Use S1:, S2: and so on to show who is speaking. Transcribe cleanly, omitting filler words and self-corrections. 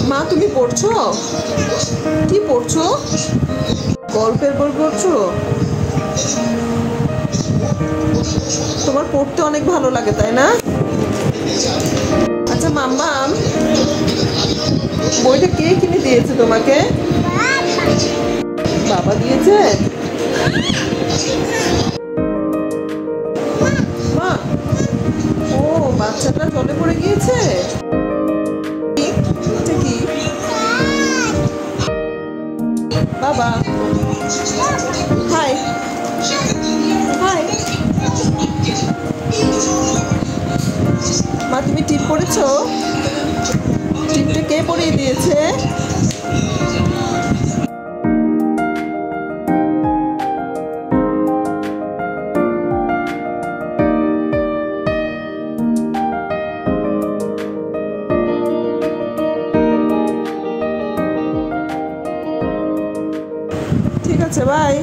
S1: মা তুমি পড়ছো? কি পড়ছো? গল্পের বই পড়ছো? তোমার পড়তে অনেক ভালো লাগে তাই না? আচ্ছা মাম্মাম, বইটা কে কিনে দিয়েছে তোমাকে? বাবা দিয়েছে? মা, ও বাচ্চাটা জলে পড়ে গিয়েছে। এটা কি বাবা? High high. মা তুমি টিপ পড়েছো? টিপটা কে পরিয়ে দিয়েছে? ঠিক আছে, বাই।